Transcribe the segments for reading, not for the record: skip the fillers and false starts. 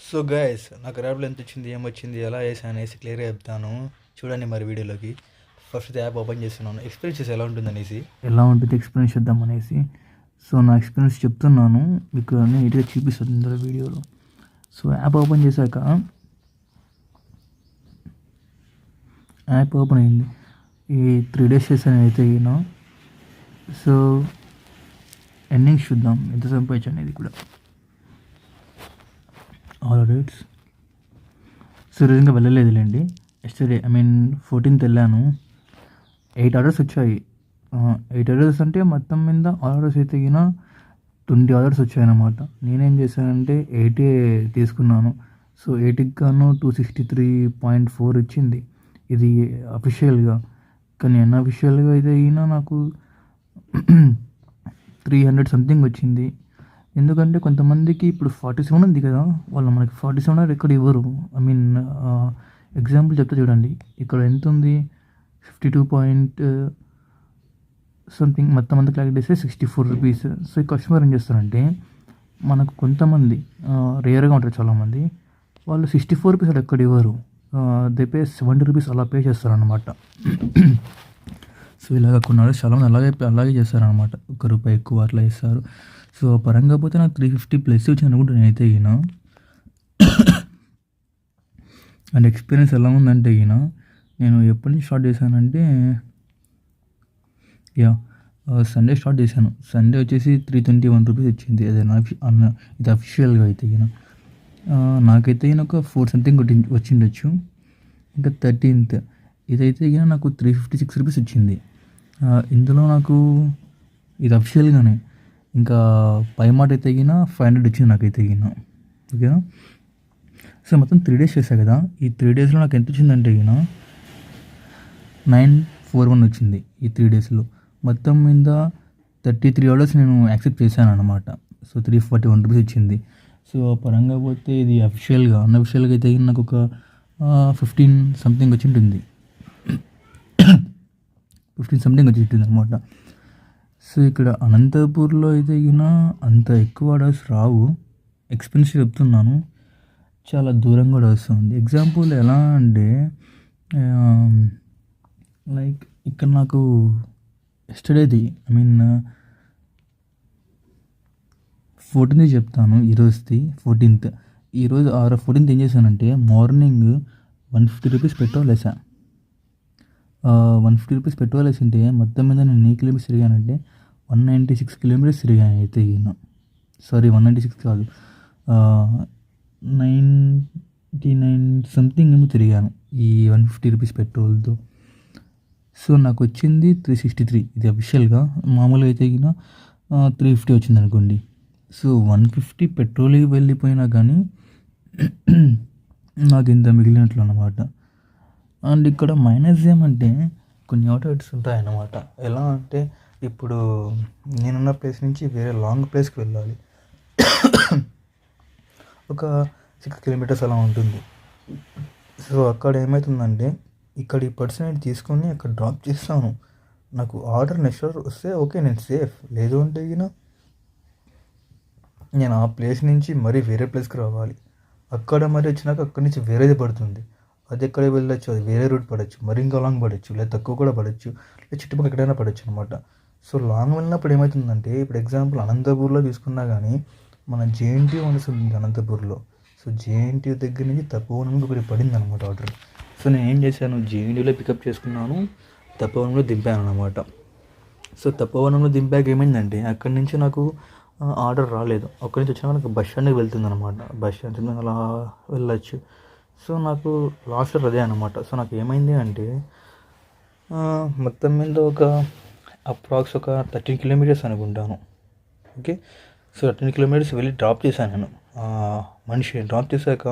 So guys నాకు ర్యాప్లో ఎంత వచ్చింది ఏమొచ్చింది ఎలా వేసాను అనేసి క్లియర్గా చెప్తాను. చూడండి మరి వీడియోలోకి. ఫస్ట్ యాప్ ఓపెన్ చేస్తున్నాను, ఎక్స్పీరియన్స్ ఎలా ఉంటుంది అనేసి. ఎలా ఉంటుంది ఎక్స్పీరియన్స్ చేద్దాం అనేసి. సో నా ఎక్స్పీరియన్స్ చెప్తున్నాను, మీకు నీట్గా చూపిస్తుంది ఇందులో వీడియోలో. సో యాప్ ఓపెన్ చేశాక యాప్ ఓపెన్ అయింది. ఈ 3 days చేశాను అయితే ఈయన. సో ఎండింగ్స్ చూద్దాం ఎంత సంపాదించు అనేది కూడా. ఆల్ రేట్స్ సో ఇంకా వెళ్ళలేదులేండి. ఎస్టర్డే 14th వెళ్ళాను. 8 orders వచ్చాయి. 8 orders అంటే మొత్తం మీద ఆర్డర్స్ అయితే గిన 20 orders వచ్చాయన్నమాట. నేనేం చేశానంటే 80 తీసుకున్నాను. సో 80కి గాను 263.4 వచ్చింది ఇది అఫీషియల్గా. కానీ అన్అఫీషియల్గా అయితే గిన నాకు 300 సంథింగ్ వచ్చింది. ఎందుకంటే కొంతమందికి ఇప్పుడు 47 ఉంది కదా, వాళ్ళు మనకి 47 ఎక్కడ ఇవ్వరు. ఎగ్జాంపుల్ చెప్తే చూడండి, ఇక్కడ ఎంత ఉంది 52 పాయింట్ సంథింగ్, మొత్తం అంతా క్యాలిక్యులేట్ చేస్తే 64 రూపీస్. సో ఈ కస్టమర్ ఏం చేస్తారంటే, మనకు కొంతమంది రేర్గా ఉంటారు చాలామంది, వాళ్ళు 64 రూపీస్ అక్కడ ఎక్కడ ఇవ్వరు. దే పే 70 రూపీస్ అలా పే చేస్తారనమాట. సో ఇలాగ కొన్నాళ్ళు చాలామంది అలాగే చేస్తారనమాట. ₹1 ఎక్కువ అట్లా ఇస్తారు. సో పరంగా పోతే నాకు 350 ప్లస్ వచ్చింది అనుకుంటాను నేనైతే ఈయన. అండ్ ఎక్స్పీరియన్స్ ఎలా ఉందంటే ఈయన, నేను ఎప్పటి నుంచి స్టార్ట్ చేశానంటే సండే స్టార్ట్ చేశాను. సండే వచ్చేసి 321 రూపీస్ వచ్చింది. అదే ఇది అఫీషియల్గా అయితే ఈయన. నాకైతే ఈయన ఒక 4 సంథింగ్ వచ్చిండొచ్చు. ఇంకా 13th ఇదైతే ఈయన నాకు 356 రూపీస్ వచ్చింది. ఇందులో నాకు ఇది అఫీషియల్గానే. ఇంకా పై మాట అయితే గిన 500 వచ్చింది నాకైతే గిన. ఓకేనా. సో మొత్తం 3 days చేశాను కదా. ఈ 3 daysలో నాకు ఎంత వచ్చిందంటే గిన 941 వచ్చింది ఈ 3 daysలో. మొత్తం మీద 33 orders నేను యాక్సెప్ట్ చేశాను అనమాట. సో 341 రూపీస్ వచ్చింది. సో పరంగా పోతే ఇది అఫీషియల్గా, అన్అఫీషియల్గా అయితే నాకు ఒక 15 సంథింగ్ వచ్చి ఉంటుంది. 15 సంథింగ్ వచ్చి ఉంటుంది అనమాట. సో ఇక్కడ అనంతపూర్లో అయితే గిన అంత ఎక్కువ ఆర్డర్స్ రావు. ఎక్స్పెన్సివ్ చెప్తున్నాను, చాలా దూరం కూడా వస్తుంది. ఎగ్జాంపుల్ ఎలా అంటే, లైక్ ఇక్కడ నాకు ఎస్టర్డేది 14th చెప్తాను. ఈరోజుది 14th. ఈరోజు 14th ఏం చేశానంటే, మార్నింగ్ 150 రూపీస్ పెట్రోల్ వేసా. 150 రూపీస్ పెట్రోల్ వేసింటే మొత్తం మీద నేను ఎన్ని కిలోమీటర్స్ తిరిగానంటే 196 కిలోమీటర్స్ తిరిగాను అయితే ఈయన. సారీ 196 కాదు, 99 సంథింగ్ ఏమో తిరిగాను ఈ 150 రూపీస్ పెట్రోల్తో. సో నాకు వచ్చింది 363. ఇది అఫీషియల్గా. మామూలుగా అయితే ఈయన 350 వచ్చింది అనుకోండి. సో 150 పెట్రోల్ వెళ్ళిపోయినా కానీ నాకు ఇంత మిగిలినట్లు అన్నమాట. అండ్ ఇక్కడ మైనస్ ఏమంటే, కొన్ని అవుట్లెట్స్ ఉంటాయన్నమాట. ఎలా అంటే, ఇప్పుడు నేనున్న ప్లేస్ నుంచి వేరే లాంగ్ ప్లేస్కి వెళ్ళాలి. ఒక 6 kilometers అలా ఉంటుంది. సో అక్కడ ఏమవుతుందంటే, ఇక్కడ ఈ పర్సన్ తీసుకొని అక్కడ డ్రాప్ చేస్తాను. నాకు ఆర్డర్ నెక్స్ట్ వస్తే ఓకే, నేను సేఫ్. లేదు అంటే నేను ఆ ప్లేస్ నుంచి మరీ వేరే ప్లేస్కి రావాలి. అక్కడ మరి వచ్చినాక అక్కడి నుంచి వేరేది పడుతుంది. అది ఎక్కడ వెళ్ళొచ్చు, అది వేరే రూట్ పడవచ్చు, మరి ఇంకా లాంగ్ పడవచ్చు, లేదా తక్కువ కూడా పడవచ్చు, లేదా చుట్టుపక్కల ఎక్కడైనా పడవచ్చు అనమాట. సో లాంగ్ వెళ్ళినప్పుడు ఏమవుతుందంటే, ఇప్పుడు ఎగ్జాంపుల్ అనంతపూర్లో తీసుకున్నా కానీ మన జేఎన్టీయూ అనేసి ఉంది అనంతపూర్లో. సో జేఎన్టీయూ దగ్గర నుంచి తపోవనంలో ఒకటి పడింది అనమాట ఆర్డర్. సో నేను ఏం చేశాను, జేఎన్టీయూలో పికప్ చేసుకున్నాను, తపోవనంలో దింపాను అనమాట. సో తపోవనంలో దింపాక ఏమైందంటే, అక్కడి నుంచి నాకు ఆర్డర్ రాలేదు. అక్కడి నుంచి వచ్చినా నాకు బస్ స్టాండ్కి వెళ్తుంది అనమాట. బస్ స్టాండ్ అలా వెళ్ళచ్చు. సో నాకు లాస్ట్ అదే అనమాట. సో నాకు ఏమైంది అంటే, మొత్తం మీద ఒక అప్రాక్స్ ఒక 13 kilometers అనుకుంటాను. ఓకే. సో 13 kilometers వెళ్ళి డ్రాప్ చేశాను నేను. మనిషిని డ్రాప్ చేశాక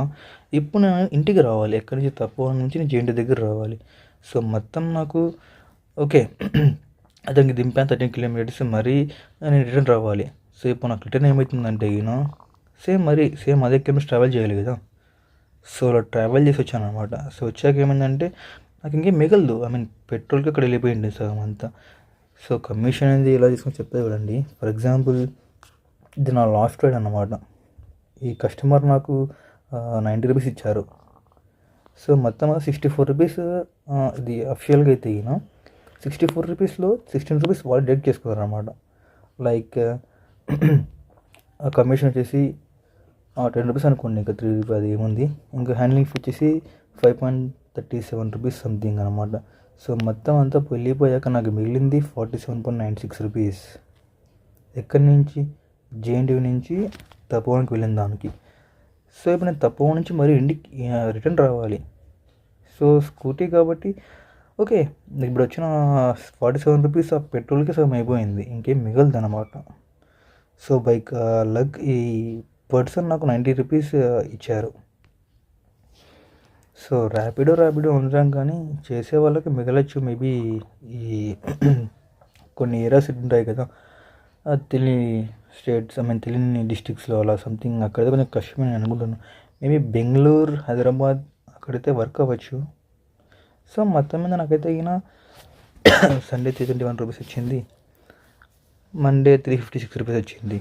ఇప్పుడు నేను ఇంటికి రావాలి. ఎక్కడి నుంచి తపోవనం నుంచి నేను జేఎన్టీ దగ్గర రావాలి. సో మొత్తం నాకు ఓకే అతనికి దింపాను 13 kilometers. మరీ నేను రిటర్న్ రావాలి. సో ఇప్పుడు నాకు రిటర్న్ ఏమవుతుందంటే సేమ్ అదే కిలోమీటర్స్ ట్రావెల్ చేయాలి కదా. సో అలా ట్రావెల్ చేసి వచ్చాను అనమాట. సో వచ్చాక ఏమైందంటే, నాకు ఇంకేం మిగలదు. పెట్రోల్కి అక్కడ వెళ్ళిపోయింది సగం అంతా. సో కమిషన్ అనేది ఎలా తీసుకొని చెప్తే చూడండి. ఫర్ ఎగ్జాంపుల్ ఇది నా లాస్ట్ రైడ్ అన్నమాట. ఈ కస్టమర్ నాకు రూపీస్ ఇచ్చారు. సో మొత్తం 64 రూపీస్ ఇది అఫిషియల్గా అయితే ఈయన 64 రూపీస్లో 16 రూపీస్ వాళ్ళు డెడిక్ట్ చేసుకున్నారు అనమాట. లైక్ కమిషన్ వచ్చేసి 10 రూపీస్ అనుకోండి, ఇంకా 3 రూపీస్ అది ఏముంది. ఇంకా హ్యాండ్లింగ్ ఫీ వచ్చేసి 5.37 రూపీస్ సంథింగ్ అనమాట. సో మొత్తం అంతా వెళ్ళిపోయాక నాకు మిగిలింది 47.96 రూపీస్. ఎక్కడి నుంచి? జేఎన్టీయూ నుంచి తపోవన్కి వెళ్ళిన దానికి. సో ఇప్పుడు నేను తపోవన్ నుంచి మరి ఇంటికి రిటర్న్ రావాలి. సో స్కూటీ కాబట్టి ఓకే, ఇప్పుడు వచ్చిన 47 రూపీస్ ఆ పెట్రోల్కి సగం అయిపోయింది, ఇంకేం మిగలదు అనమాట. సో బైక్ లక్ ఈ పర్సన్ నాకు 90 రూపీస్ ఇచ్చారు. సో ర్యాపిడో ఉండడం కానీ చేసే వాళ్ళకి మిగలచ్చు మేబీ. ఈ కొన్ని ఏరియాస్ ఉంటాయి కదా, తెలియని స్టేట్స్ తెలియని డిస్ట్రిక్ట్స్లో అలా సంథింగ్, అక్కడైతే కొంచెం కష్టమే నేను అనుకుంటున్నాను. మేబీ బెంగళూరు, హైదరాబాద్ అక్కడైతే వర్క్ అవ్వచ్చు. సో మొత్తం మీద నాకైతే ఈయన సండే 321 రూపీస్ వచ్చింది, మండే 356 రూపీస్ వచ్చింది,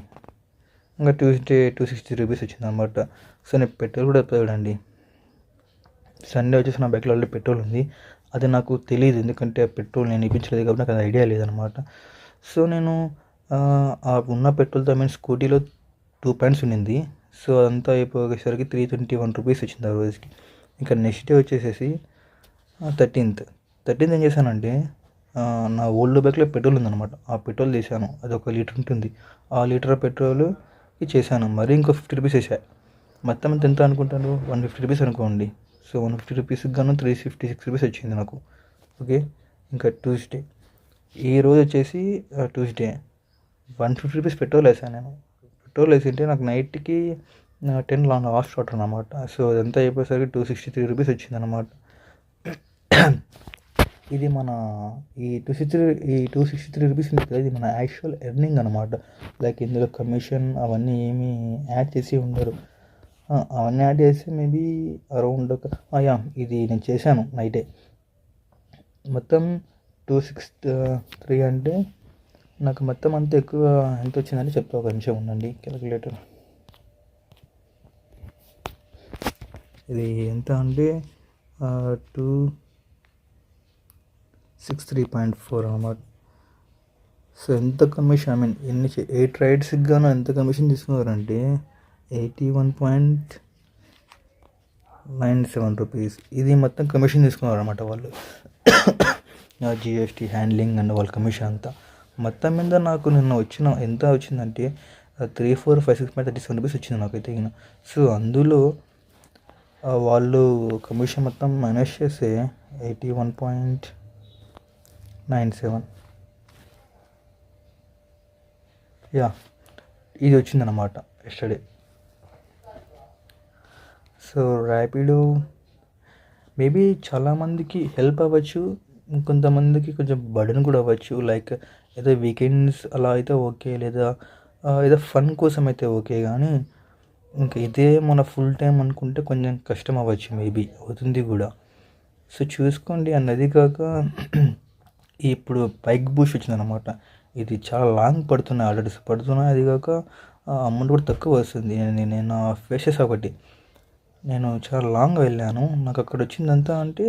ఇంకా ట్యూస్డే 260 రూపీస్ వచ్చింది అనమాట. సో నేను పెట్రోల్ కూడా చూడండి, సండే వచ్చేసి నా బైక్లో ఆల్రెడీ పెట్రోల్ ఉంది, అది నాకు తెలియదు ఎందుకంటే పెట్రోల్ నేను ఇప్పించలేదు కాబట్టి నాకు అది ఐడియా లేదనమాట. సో నేను ఉన్న పెట్రోల్తో స్కూటీలో 2 పాయింట్స్ ఉండింది. సో అదంతా అయిపోయేసరికి 321 రూపీస్ వచ్చింది ఆ రోజుకి. ఇంకా నెక్స్ట్ డే వచ్చేసేసి 13th ఏం చేశానంటే నా ఓల్డ్ బైక్లో పెట్రోల్ ఉందన్నమాట, ఆ పెట్రోల్ తీసాను, అది 1 లీటర్ ఉంటుంది, ఆ లీటర్ పెట్రోల్ చేశాను, మరి ఇంకో 50 రూపీస్ వేసా. మొత్తం అంత ఎంత అనుకుంటాను, 150 రూపీస్ అనుకోండి. సో 150 రూపీస్కి గాను 356 రూపీస్ వచ్చింది నాకు. ఓకే, ఇంకా ట్యూస్డే, ఈ రోజు వచ్చేసి ట్యూస్డే 150 రూపీస్ పెట్రోల్ వేసాను నేను. పెట్రోల్ వేసింటే నాకు నైట్కి 10 లాస్ట్ షార్ట్ అనమాట. సో అదంతా అయిపోయేసరికి 263 రూపీస్ వచ్చింది అనమాట. ఇది మన ఈ 263 రూపీస్ ఇది మన యాక్చువల్ ఎర్నింగ్ అనమాట. లైక్ ఇందులో కమిషన్ అవన్నీ ఏమీ యాడ్ చేసి ఉండరు, అవన్నీ యాడ్ చేస్తే మేబీ అరౌండ్ ఇది నేను చేశాను నైటే. మొత్తం 263 అంటే నాకు మొత్తం అంత ఎక్కువ ఎంత వచ్చిందని చెప్తా, ఒక నిమిషం ఉండండి క్యాలిక్యులేటర్. ఇది ఎంత అంటే 263.4 అన్నమాట. సో ఎంత కమిషన్ ఎన్ని 8 రైడ్స్కి గాను ఎంత కమిషన్ తీసుకున్నారంటే 81.97 రూపీస్. ఇది మొత్తం కమిషన్ తీసుకున్నారు అనమాట వాళ్ళు, జిఎస్టీ, హ్యాండ్లింగ్ అండ్ వాళ్ళ కమిషన్ అంతా. మొత్తం మీద నాకు నిన్న ఎంత వచ్చిందంటే 3456.37 రూపీస్ వచ్చింది నాకైతే. సో అందులో వాళ్ళు కమిషన్ మొత్తం మైనస్ చేస్తే 81.97 ఇది వచ్చిందన్నమాట ఎస్టర్డే. సో ర్యాపిడో మేబీ చాలామందికి హెల్ప్ అవ్వచ్చు, ఇంకొంతమందికి కొంచెం బర్డెన్ కూడా అవ్వచ్చు. లైక్ ఏదో వీకెండ్స్ అలా అయితే ఓకే, లేదా ఏదో ఫన్ కోసం అయితే ఓకే, కానీ ఇంకా ఇదే మన ఫుల్ టైం అనుకుంటే కొంచెం కష్టం అవ్వచ్చు, మేబీ అవుతుంది కూడా. సో చూసుకోండి. అన్నది కాక ఇప్పుడు బైక్ బూస్ట్ వచ్చిందనమాట, ఇది చాలా లాంగ్ పడుతున్నాయి, ఆర్డర్స్ పడుతున్నాయి. అది కాక అమౌంట్ కూడా తక్కువ వస్తుంది. నేను ఫేసెస్ ఒకటి నేను చాలా లాంగ్ వెళ్ళాను, నాకు అక్కడ వచ్చిందంతా అంటే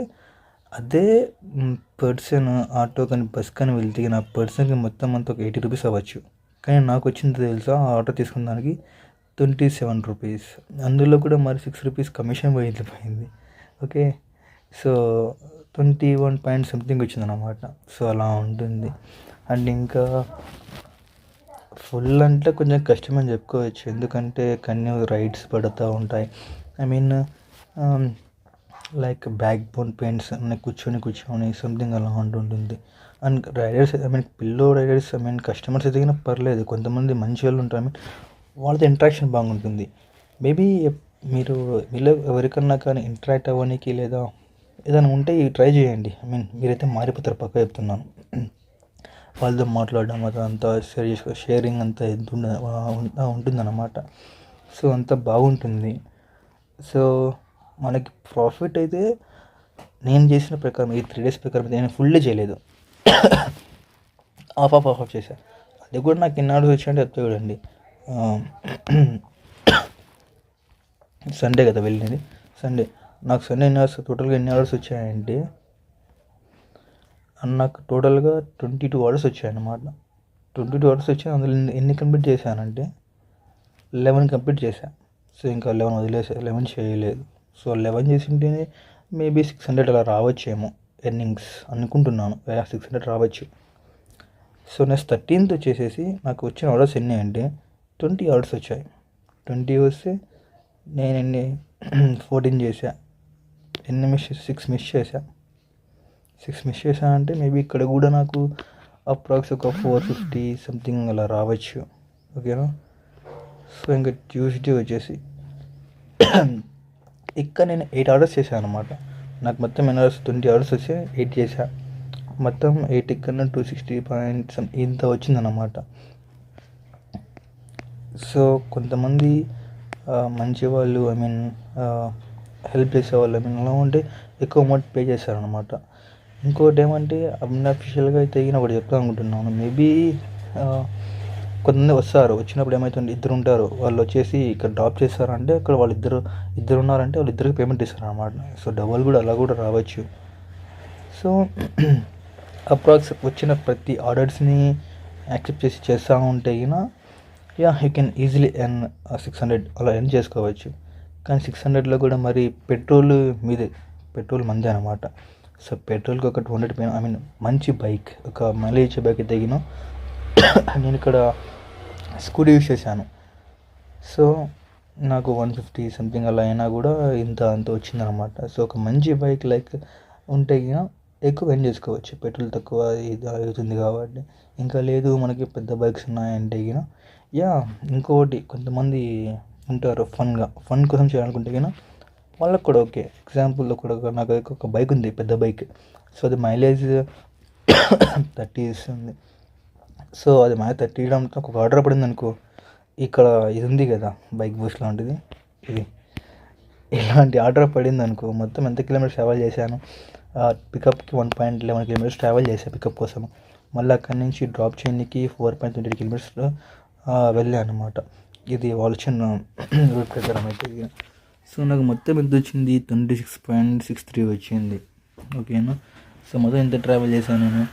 అదే పర్సన్ ఆటో కానీ బస్ కానీ వెళ్తే నా పర్సన్కి మొత్తం అంతా ఒక 80 రూపీస్ అవ్వచ్చు. కానీ నాకు వచ్చింది తెలుసా, ఆ ఆటో తీసుకున్న దానికి 27 రూపీస్. అందులో కూడా మరి 6 రూపీస్ కమిషన్ పోయింది. ఓకే, సో 21 పాయింట్ సంథింగ్ వచ్చిందన్నమాట. సో అలా ఉంటుంది. అండ్ ఇంకా ఫుల్ అంటే కొంచెం కష్టమని చెప్పుకోవచ్చు, ఎందుకంటే కన్యూ రైడ్స్ పడుతూ ఉంటాయి. లైక్ బ్యాక్ బోన్ పెయిన్స్ కూర్చొని సంథింగ్ అలా ఉంటుంటుంది. And riders pillion riders customers అయితే పర్లేదు, కొంతమంది మంచి వాళ్ళు ఉంటారు, వాళ్ళతో ఇంట్రాక్షన్ బాగుంటుంది. మేబీ మీరు మీలో ఎవరికన్నా కానీ ఇంటరాక్ట్ అవ్వడానికి లేదా ఏదైనా ఉంటే ట్రై చేయండి. మీరైతే మారిపోతారు, పక్క చెప్తున్నాను. వాళ్ళతో మాట్లాడడం అదంతా షేరింగ్ అంతా ఉంటుందన్నమాట. సో అంతా బాగుంటుంది. సో మనకి ప్రాఫిట్ అయితే నేను చేసిన ప్రకారం ఈ 3 days ప్రకారం నేను ఫుల్ చేయలేదు, ఆఫ్ చేశాను. అది కూడా నాకు ఎన్నాడు వచ్చాయంటే చెప్తా చూడండి. సండే కదా వెళ్ళినది, సండే. నాకు సండే ఎన్ని అవర్స్ టోటల్గా ఎన్ని అవర్స్ వచ్చాయంటే నాకు టోటల్గా 22 అవర్స్ వచ్చాయన్నమాట. 22 అవర్స్ వచ్చాయి. అందులో ఎన్ని కంప్లీట్ చేశానంటే 11 కంప్లీట్ చేశాను. సో ఇంకా 11 వదిలేసా, 11 చేయలేదు. సో 11 చేసింటే మేబీ 600 అలా రావచ్చేమో ఎర్నింగ్స్ అనుకుంటున్నాను. 600 రావచ్చు. సో నెక్స్ట్ 13th వచ్చేసేసి నాకు వచ్చిన ఆర్డర్స్ ఎన్ని అంటే 20 ఆర్డర్స్ వచ్చాయి. 20 వస్తే నేను ఎన్ని 14 చేశా. ఎన్ని మిస్ 6 మిస్ చేశా. 6 మిస్ చేశా అంటే మేబీ ఇక్కడ కూడా నాకు అప్రాక్స్ ఒక 450 సంథింగ్ అలా రావచ్చు. ఓకేనా. సో ఇంకా ట్యూస్డే వచ్చేసి ఇక్కడ నేను 8 ఆర్డర్స్ చేశాను అనమాట. నాకు మొత్తం ఎన్ని ఆర్డర్స్ 20 ఆర్డర్స్ వచ్చి 8 చేశా. మొత్తం 8 ఇక్కడ 260 పాయింట్ ఇంత వచ్చిందన్నమాట. సో కొంతమంది మంచి వాళ్ళు హెల్ప్ చేసేవాళ్ళు అలా ఉంటే ఎక్కువ అమౌంట్ పే చేశారనమాట. ఇంకోటి ఏమంటే అన్అఫిషియల్గా అయితే ఒకటి చెప్తా అనుకుంటున్నాను. మేబీ కొంతమంది వస్తారు, వచ్చినప్పుడు ఏమవుతుంది, ఇద్దరు ఉంటారు, వాళ్ళు వచ్చేసి ఇక్కడ డ్రాప్ చేస్తారంటే అక్కడ ఇద్దరు ఉన్నారంటే వాళ్ళిద్దరికి పేమెంట్ ఇస్తారనమాట. సో డబల్ కూడా అలా కూడా రావచ్చు. సో అప్రాక్స్ వచ్చిన ప్రతి ఆర్డర్స్ని యాక్సెప్ట్ చేస్తూ ఉంటే యూ కెన్ ఈజీలీ ఎర్న్ 600 అలా ఎర్న్ చేసుకోవచ్చు. కానీ 600లో కూడా మరి పెట్రోల్ మందే అనమాట. సో పెట్రోల్కి ఒక 200 మంచి బైక్, ఒక మైలేజ్ ఇచ్చే బైక్ తగిన నేను ఇక్కడ స్కూటీ యూస్ చేశాను. సో నాకు 150 సంథింగ్ అలా అయినా కూడా అంత వచ్చిందనమాట. సో ఒక మంచి బైక్ లైక్ ఉంటే ఎక్కువ ఎర్న్ చేసుకోవచ్చు, పెట్రోల్ తక్కువ ఇది అవుతుంది కాబట్టి. ఇంకా లేదు మనకి పెద్ద బైక్స్ ఉన్నాయంటే ఇంకోటి కొంతమంది ఉంటారు ఫన్ కోసం చేయాలనుకుంటే వాళ్ళకి కూడా ఓకే. ఎగ్జాంపుల్లో కూడా నాకు ఒక బైక్ ఉంది, పెద్ద బైక్. సో అది మైలేజ్ 30 ఇస్తుంది. సో అది 30 ఇవ్వడంతో ఒక ఆర్డర్ పడింది అనుకో, ఇక్కడ ఇది ఉంది కదా బైక్ బూస్ట్ లాంటిది, ఇలాంటి ఆర్డర్ పడింది అనుకో, మొత్తం ఎంత కిలోమీటర్స్ ట్రావెల్ చేశాను, పికప్కి 1.11 కిలోమీటర్స్ ట్రావెల్ చేశాను పికప్ కోసం. మళ్ళీ అక్కడి నుంచి డ్రాప్ చేయడానికి 4.20 కిలోమీటర్స్ వెళ్ళాను అనమాట. ఇది వాళ్ళు చిన్న రూట్ ప్రకారం అయితే. సో నాకు మొత్తం ఎంత వచ్చింది, 26.63 వచ్చింది. ఓకేనా. సో మొత్తం ఎంత ట్రావెల్ చేశాను నేను,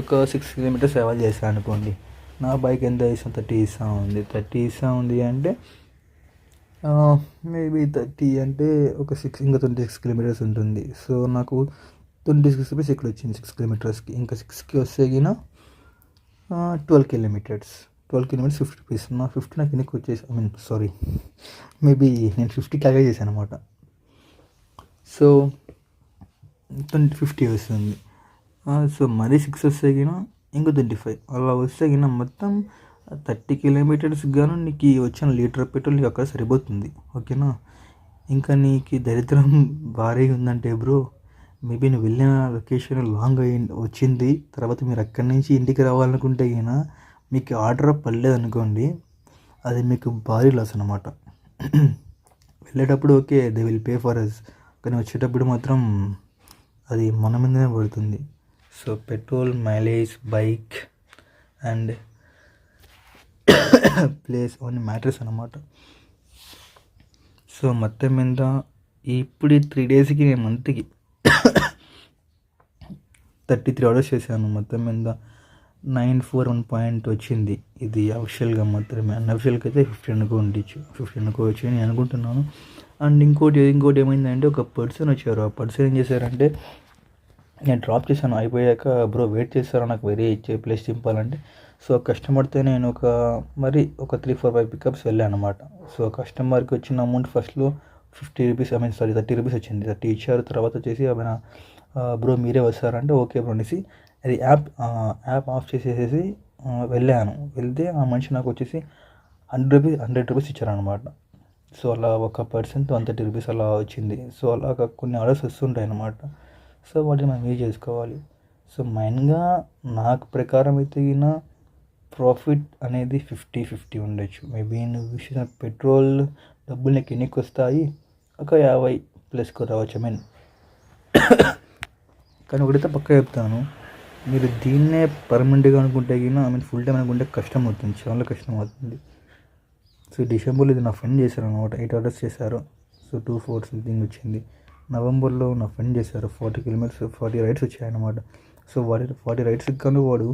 ఒక 6 కిలోమీటర్స్ ట్రావెల్ చేశాను అనుకోండి. నా బైక్ ఎంత ఇస్తాను, 30 ఇస్తూ ఉంది అంటే మేబీ 30 అంటే ఒక 26 కిలోమీటర్స్ ఉంటుంది. సో నాకు 26 రూపీస్ ఇక్కడ వచ్చింది 6 కిలోమీటర్స్కి. ఇంకా 6కి వస్తే 12 కిలోమీటర్స్ 50 రూపీస్. నా 50 నాకు వెనక్కి వచ్చేసి మేబీ నేను 50 క్యాల్కులేట్ చేశాను అనమాట. సో 50 వస్తుంది. సో మరీ 6 వస్తే ఇంకో 25 అలా వస్తే మొత్తం 30 కిలోమీటర్స్ గాను నీకు వచ్చిన లీటర్ పెట్రోల్ నీకు అక్కడ సరిపోతుంది. ఓకేనా. ఇంకా నీకు దరిద్రం భారీగా ఉందంటే బ్రో, మేబీ నువ్వు వెళ్ళిన లొకేషన్ లాంగ్ వచ్చింది, తర్వాత మీరు అక్కడి నుంచి ఇంటికి రావాలనుకుంటే మీకు ఆర్డర్ పడలేదు అనుకోండి, అది మీకు భారీ లాస్ అనమాట. వెళ్ళేటప్పుడు okay they will pay for us, కానీ వచ్చేటప్పుడు మాత్రం అది మన మీదనే పడుతుంది. So petrol, mileage, bike and place అవన్నీ మ్యాటర్స్ అనమాట. సో మొత్తం మీద ఇప్పుడు 3 డేస్కి నేను మంత్కి 33 ఆర్డర్స్ చేశాను. మొత్తం మీద 941 పాయింట్ వచ్చింది. ఇది అఫిషియల్గా మాత్రమే, అన్అఫిషియల్గా అయితే 50 అనుకోవచ్చు నేను అనుకుంటున్నాను. అండ్ ఇంకోటి ఏమైందంటే ఒక పర్సన్ వచ్చారు. ఆ పర్సన్ ఏం చేశారంటే, నేను డ్రాప్ చేశాను, అయిపోయాక బ్రో వెయిట్ చేస్తారా నాకు వేరే ఇచ్చే ప్లేస్ దింపాలంటే. సో కస్టమర్తో నేను ఒక 3, 4, 5 పికప్స్ వెళ్ళాను అనమాట. సో కస్టమర్కి వచ్చిన అమౌంట్ ఫస్ట్లో 50 రూపీస్ 30 రూపీస్ వచ్చింది. 30 ఇచ్చారు. తర్వాత వచ్చేసి బ్రో మీరే వస్తారంటే ఓకే బ్రో అనేసి అది యాప్ ఆఫ్ చేసేసి వెళ్తే ఆ మనిషి నాకు వచ్చేసి 100 రూపీస్ ఇచ్చారనమాట. సో అలా ఒక పర్సన్తో 130 రూపీస్ అలా వచ్చింది. సో అలాగా కొన్ని ఆర్డర్స్ వస్తుంటాయి అన్నమాట. సో వాటిని మనం యూజ్ చేసుకోవాలి. సో మెయిన్గా నాకు ప్రకారం అయితే ప్రాఫిట్ అనేది 50-50 ఉండొచ్చు. మేబీ నువ్వు ఇచ్చిన పెట్రోల్ డబ్బులు నీకు ఎన్నికి వస్తాయి, ఒక 50+ రావచ్చు. కానీ ఒకటైతే పక్కా చెప్తాను, మీరు దీన్నే పర్మనెంట్గా అనుకుంటే ఫుల్ టైం అనుకుంటే కష్టం అవుతుంది, చాలా కష్టం అవుతుంది. సో డిసెంబర్లో ఇది నా ఫ్రెండ్ చేశారు అనమాట. 8 ఆర్డర్స్ చేశారు. సో 2,4 సంథింగ్ వచ్చింది. నవంబర్లో నా ఫ్రెండ్ చేశారు 40 కిలోమీటర్స్ 40 రైడ్స్ వచ్చాయన్నమాట. సో 40 రైడ్స్కి కానీ వాడు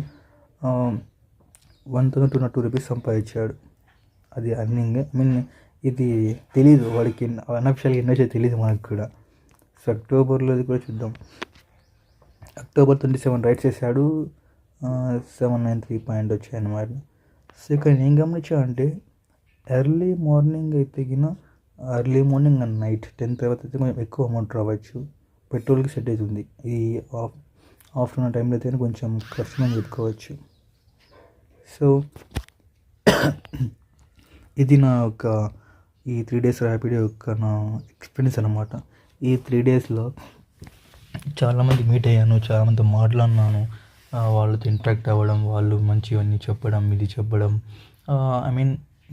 1,202 రూపీస్ సంపాదించాడు. అది అర్నింగ్. ఇది తెలీదు వాడికి, అన్అఫిషియల్గా ఎన్నో వచ్చాయో తెలియదు మనకు కూడా. సో అక్టోబర్లో అది కూడా చూద్దాం. అక్టోబర్ 27 రైడ్స్ చేశాడు, 793 పాయింట్ వచ్చాయన్నమాట. సో ఇక్కడ నేను గమనించానంటే ఎర్లీ మార్నింగ్ అయితే ఎర్లీ మార్నింగ్ అండ్ నైట్ 10 తర్వాత అయితే కొంచెం ఎక్కువ అమౌంట్ రావచ్చు. పెట్రోల్కి సెట్ అవుతుంది. ఈ ఆఫ్టర్నూన్ టైంలో అయితే కొంచెం కష్టమని చెప్పుకోవచ్చు. సో ఇది నా యొక్క ఈ 3 days ర్యాపిడో యొక్క నా ఎక్స్పీరియన్స్ అనమాట. ఈ 3 daysలో చాలామంది మీట్ అయ్యాను, చాలామంది మాట్లాడినాను, వాళ్ళతో ఇంటరాక్ట్ అవ్వడం, వాళ్ళు మంచివన్నీ చెప్పడం, ఇది చెప్పడం.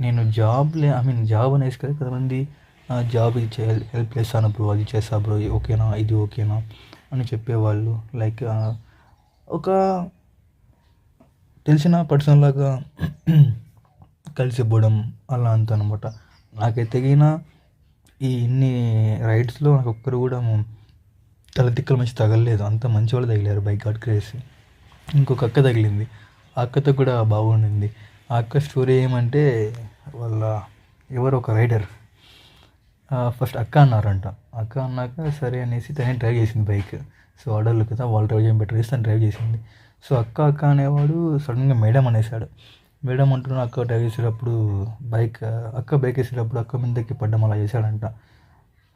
నేను జాబ్ అనేసి కదా, కొంతమంది జాబ్ ఇది హెల్ప్ చేస్తాను బ్రో, అది చేస్తా బ్రో, ఓకేనా, ఇది ఓకేనా అని చెప్పేవాళ్ళు. లైక్ ఒక తెలిసిన పర్సన్ లాగా కలిసిపోవడం అలా అంత అనమాట. నాకైతే ఈ ఇన్ని రైడ్స్లో నాకు ఒక్కరు కూడా తల తిక్కల మంచి తగలలేదు. అంత మంచి వాళ్ళు తగిలారు బైక్ క్రేసి. ఇంకొక అక్క తగిలింది, ఆ అక్కతో కూడా బాగుండింది. ఆ అక్క స్టోరీ ఏమంటే, వాళ్ళ ఎవరు ఒక రైడర్ ఫస్ట్ అక్క అన్నారంట. అక్క అన్నాక సరే అనేసి తనే డ్రైవ్ చేసింది బైక్. సో ఆర్డర్లు కదా, వాళ్ళు డ్రైవ్ చేయడం బెటర్ చేసి తను డ్రైవ్ చేసింది. సో అక్క అనేవాడు సడన్గా మేడం అనేసాడు. మేడం అంటున్న అక్క డ్రైవ్ చేసేటప్పుడు అక్క బైక్ వేసేటప్పుడు అక్క మీదకి పడ్డం అలా చేశాడంట.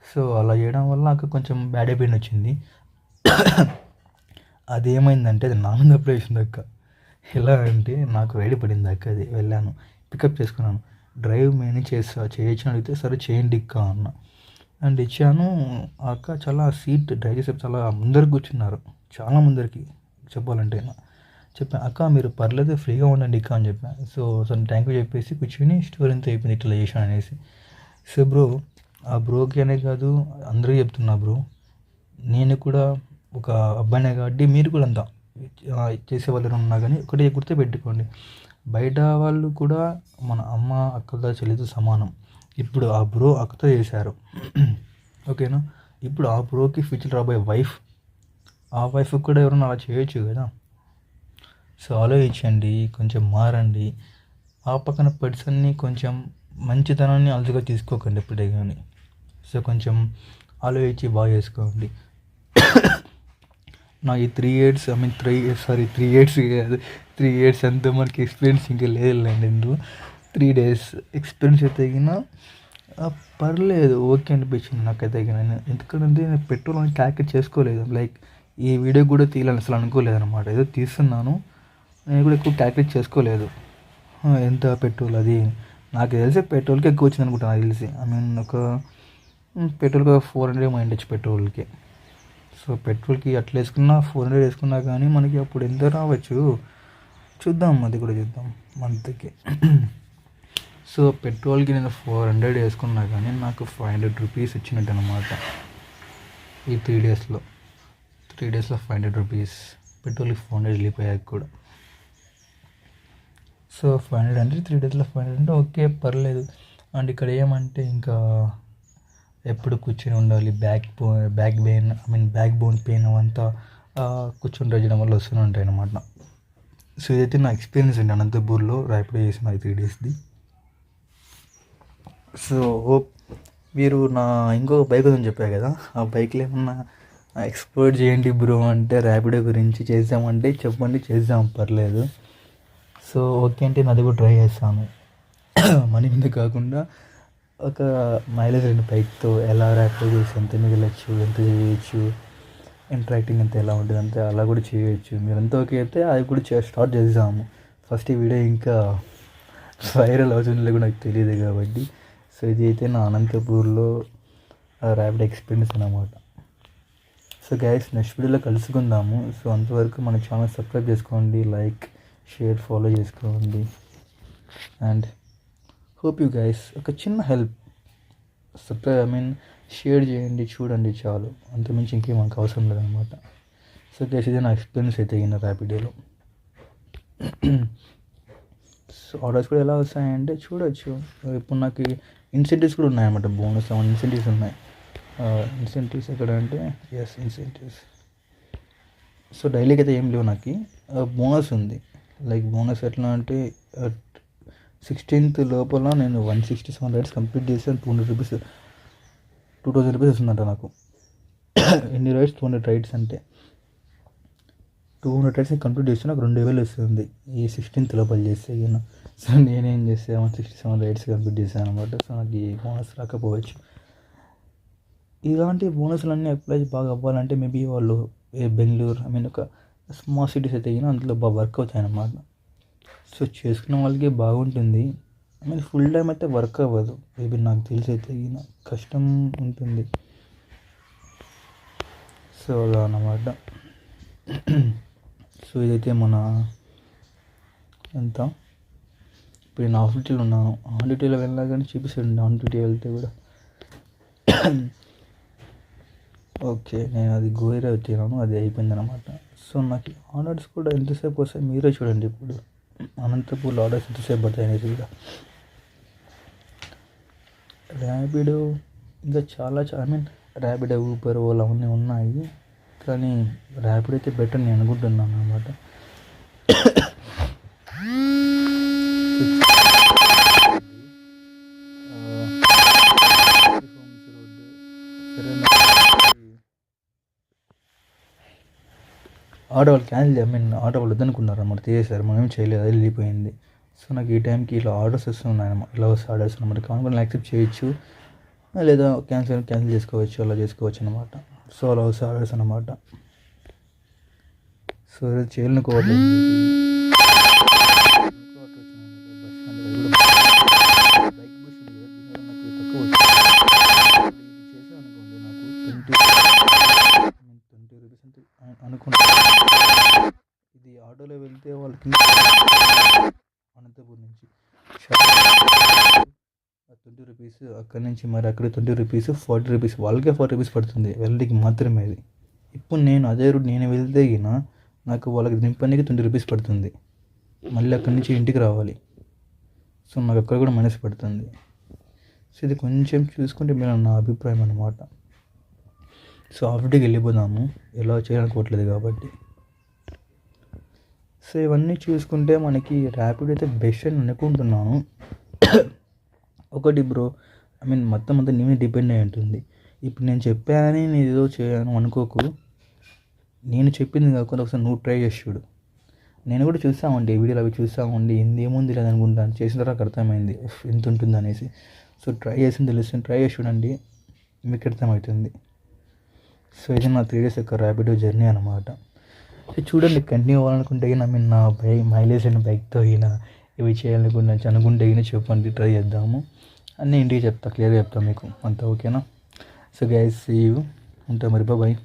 సో అలా చేయడం వల్ల అక్క కొంచెం బ్యాడ్ అయిపోయింది వచ్చింది. అది ఏమైందంటే అది నా మీద అప్లై చేసింది అక్క. ఎలా అంటే నాకు రైడ్ పడింది అక్క. అది వెళ్ళాను, పికప్ చేసుకున్నాను, డ్రైవ్ నేను చేయొచ్చు అని అడిగితే సరే చేయండి అక్క అన్న. అండ్ ఇచ్చాను. ఆ అక్క చాలా సీట్ డ్రైవ్ చేసే చాలా ముందరికి కూర్చున్నారు, చాలా ముందరికి చెప్పాలంటే. చెప్పాను అక్క మీరు పర్లేదు ఫ్రీగా ఉండండి అక్క అని చెప్పాను. సో థ్యాంక్ యూ చెప్పేసి కూర్చొని స్టోరీ అంతా అయిపోయింది ఇట్లా చేశాను అనేసి. సో బ్రో, ఆ బ్రోకి అనే కాదు అందరికీ చెప్తున్నా బ్రో, నేను కూడా ఒక అబ్బాయినే కాబట్టి మీరు కూడా అంతా చేసేవాళ్ళు ఉన్నా కానీ ఒకటి గుర్తుపెట్టుకోండి, బయట వాళ్ళు కూడా మన అమ్మ అక్కతో చెల్లితో సమానం. ఇప్పుడు ఆ బ్రో అక్కతో చేశారు, ఓకేనా. ఇప్పుడు ఆ బ్రోకి ఫ్యూచర్ రాబోయే వైఫ్, ఆ వైఫ్కి కూడా ఎవరైనా అలా చేయొచ్చు కదా. సో ఆలోచించండి, కొంచెం మారండి. ఆ పక్కన పర్సన్ని కొంచెం మంచితనాన్ని అలుసుగా తీసుకోకండి ఎప్పుడే కానీ. సో కొంచెం ఆలోచించి బాగా చేసుకోండి. నా ఈ 3 years 3 years అంతా మనకి ఎక్స్పీరియన్స్ ఇంకా లేదులేండి. ఇందులో 3 days ఎక్స్పీరియన్స్ అయితే పర్లేదు, ఓకే అనిపించింది నాకైతే. ఎందుకంటే నేను పెట్రోల్ అని క్యాల్కులేట్ చేసుకోలేదు. లైక్ ఈ వీడియో కూడా తీయాలని అసలు అనుకోలేదు అనమాట. ఏదో తీస్తున్నాను, నేను కూడా ఎక్కువ క్యాల్కులేట్ చేసుకోలేదు ఎంత పెట్రోల్ అది. నాకు తెలిసి పెట్రోల్కి ఎక్కువ వచ్చింది అనుకుంటాను, నాకు తెలిసి. ఒక పెట్రోల్కి 400 మైండొచ్చు పెట్రోల్కి. సో పెట్రోల్కి అట్లా వేసుకున్నా 400 వేసుకున్నా కానీ మనకి అప్పుడు ఎంత రావచ్చు చూద్దాం, అది కూడా చూద్దాం మంత్కి. సో పెట్రోల్కి నేను 400 వేసుకున్నా కానీ నాకు 500 రూపీస్ వచ్చినట్టు అనమాట ఈ 3 daysలో. 3 daysలో 500 రూపీస్, పెట్రోల్కి 400 వెళ్ళిపోయాక కూడా. సో 500 అంటే 3 daysలో 500 అంటే ఓకే, పర్లేదు. అండ్ ఇక్కడ ఏమంటే ఇంకా ఎప్పుడు కూర్చొని ఉండాలి, బ్యాక్ బోన్ పెయిన్ అవంతా కూర్చొని డ్రైవ్ చేయడం వల్ల వస్తూనే ఉంటాయి అన్నమాట. సో ఇదైతే నా ఎక్స్పీరియన్స్ అండి అనంతపూర్లో ర్యాపిడో చేసిన 3 daysది. సో హోప్ మీరు నా ఇంకో బైక్ ఉందని చెప్పారు కదా, ఆ బైక్లో ఏమన్నా ఎక్స్ప్లోర్ చేయండి బ్రో అంటే, ర్యాపిడో గురించి చేద్దామంటే చెప్పండి, చేద్దాం పర్లేదు. సో ఓకే అంటే నాది కూడా ట్రై చేస్తాను. మనీ మీద కాకుండా ఒక మైలేజ్ 2 బైక్తో ఎలా ర్యాపిడో చేసి ఎంత మిగలచ్చు, ఎంత చేయొచ్చు, ఇంటరాక్టింగ్ అంతా ఎలా ఉంటుంది అంతే అలా కూడా చేయొచ్చు. మీరంతా ఓకే అయితే అది కూడా స్టార్ట్ చేద్దాము. ఫస్ట్ ఈ వీడియో ఇంకా వైరల్ అవుతుందో కూడా నాకు తెలియదు కాబట్టి. సో ఇది అయితే నా అనంతపూర్లో ర్యాపిడో ఎక్స్పీరియన్స్ అన్నమాట. సో గైస్, నెక్స్ట్ వీడియోలో కలుసుకుందాము. సో అంతవరకు మన ఛానల్ సబ్స్క్రైబ్ చేసుకోండి, లైక్, షేర్, ఫాలో చేసుకోండి. అండ్ హోప్ యూ గైస్ ఒక చిన్న హెల్ప్, షేర్ చేయండి, చూడండి, చాలు. అంతమించి ఇంకేం మనకు అవసరం లేదనమాట. సో గైస్, ఇదే నా ఎక్స్పీరియన్స్ అయితే అయిన ర్యాపిడోలో. సో ఆర్డర్స్ కూడా ఎలా వస్తాయంటే చూడొచ్చు. ఇప్పుడు నాకు ఇన్సెంటివ్స్ కూడా ఉన్నాయన్నమాట, బోనస్ 7 ఇన్సెంటివ్స్ ఉన్నాయి. ఇన్సెంటివ్స్ ఎక్కడ అంటే ఇన్సెంటివ్స్. సో డైలీకి అయితే ఏం లేవు నాకు. బోనస్ ఉంది. లైక్ బోనస్ ఎట్లా అంటే 16th లోపల నేను 167 రైడ్స్ కంప్లీట్ చేసాను. 200 రూపీస్ 2000 రూపీస్ వస్తుందంట నాకు. ఎన్ని రైడ్స్? 200 రైడ్స్ అంటే 200 రైడ్స్ కంప్లీట్ చేస్తే నాకు 2000 వస్తుంది ఈ 16th లోపల చేస్తే. సో నేనేం చేస్తే 167 రైడ్స్ కంప్లీట్ చేశాను అనమాట. సో నాకు ఈ బోనస్ రాకపోవచ్చు. ఇలాంటి బోనస్లన్నీ అప్లై బాగా అవ్వాలంటే మేబీ వాళ్ళు బెంగళూరు ఒక స్మాల్ సిటీస్ అయితే అందులో బాగా వర్క్ అవుతాయి అన్నమాట. సో చేసుకున్న వాళ్ళకి బాగుంటుంది. ఫుల్ టైం అయితే వర్క్ అవ్వదు మేబీ, నాకు తెలిసి అయితే కష్టం ఉంటుంది. సో అలా అన్నమాట. సో ఇదైతే మన ఎంత ఇప్పుడు నేను ఆఫ్ డ్యూటీలో ఉన్నాను. ఆన్ డ్యూటీలో వెళ్ళినా కానీ చూపిస్తాడు ఆన్ డ్యూటీ వెళ్తే కూడా. ఓకే, నేను అది గోయిరా వచ్చినాను, అది అయిపోయింది అనమాట. సో నాకు ఆర్డర్స్ కూడా ఎంతసేపు వస్తాయి మీరే చూడండి. ఇప్పుడు అనంతపూర్లో ఆర్డర్స్ ఎంతసేపు పడతాయి అనేది కూడా. ర్యాపిడో ఇంకా చాలా ర్యాపిడో, ఊబర్, ఓలా అవన్నీ ఉన్నాయి. కానీ ర్యాపిడో అయితే బెటర్ నేను అనుకుంటున్నాను అనమాట. ఆటో వాళ్ళు క్యాన్సిల్ ఆటో వాళ్ళు వద్దనుకున్నారు అన్నమాట, తీసేశారు. మనం ఏం చేయలేదు, అది వెళ్ళిపోయింది. సో నాకు ఈ టైంకి ఇలా ఆర్డర్స్ వస్తున్నాయి అన్నమాట. ఇలా వస్తే ఆర్డర్స్ అనమాట. కావాలి యాక్సెప్ట్ చేయొచ్చు, లేదా క్యాన్సిల్ చేసుకోవచ్చు, అలా చేసుకోవచ్చు అనమాట. సో అలా వస్తే ఆర్డర్స్ అనమాట. సో చేయాలనుకోవట్లేదు. అనుకుంటా ఇది ఆటోలో వెళ్తే వాళ్ళకి అనంతపూర్ నుంచి 20 రూపీస్, అక్కడి నుంచి మరి అక్కడ 20 రూపీస్, 40 రూపీస్, వాళ్ళకే 40 రూపీస్ పడుతుంది వెళ్ళడానికి మాత్రమే. అది ఇప్పుడు నేను అదే రూట్ నేను వెళ్తే నాకు వాళ్ళకి దింపడానికి 20 రూపీస్ పడుతుంది. మళ్ళీ అక్కడి నుంచి ఇంటికి రావాలి. సో నాకు అక్కడ కూడా మైనస్ పడుతుంది. సో ఇది కొంచెం చూసుకుంటే మీరు నా అభిప్రాయం అన్నమాట. సో ఆఫ్టర్కి వెళ్ళిపోదాము, ఎలా చేయాలనుకోవట్లేదు కాబట్టి. సో ఇవన్నీ చూసుకుంటే మనకి ర్యాపిడ్ అయితే బెస్ట్ అని అనుకుంటున్నాను. ఒకటి బ్రో, మొత్తం అంతా నీ మీద డిపెండ్ అయి ఉంటుంది. ఇప్పుడు నేను చెప్పానని నేను ఏదో చేయను అనుకోకు. నేను చెప్పింది కాకుండా ఒకసారి నువ్వు ట్రై చేసి చూడు. నేను కూడా చూస్తామండి, వీడియోలు అవి చూస్తామండి, ఏముంది లేదనుకుంటాను. చేసిన తర్వాత అర్థమైంది ఎంత ఉంటుంది అనేసి. సో ట్రై చేసింది తెలుస్తుంది, ట్రై చేసి చూడండి, మీకు అర్థమవుతుంది. సో ఇది నా 3 days యొక్క ర్యాపిడో జర్నీ అనమాట. సో చూడండి, కంటిన్యూ అవ్వాలనుకుంటే నా మైలేజ్ అయిన బైక్తో ఇవి చేయాలనుకుంటే చెప్పండి, ట్రై చేద్దాము. అన్నీ ఇంటికి చెప్తా, క్లియర్గా చెప్తాను మీకు అంతా. ఓకేనా? So guys, see you. ఉంటా మరి, బాయ్.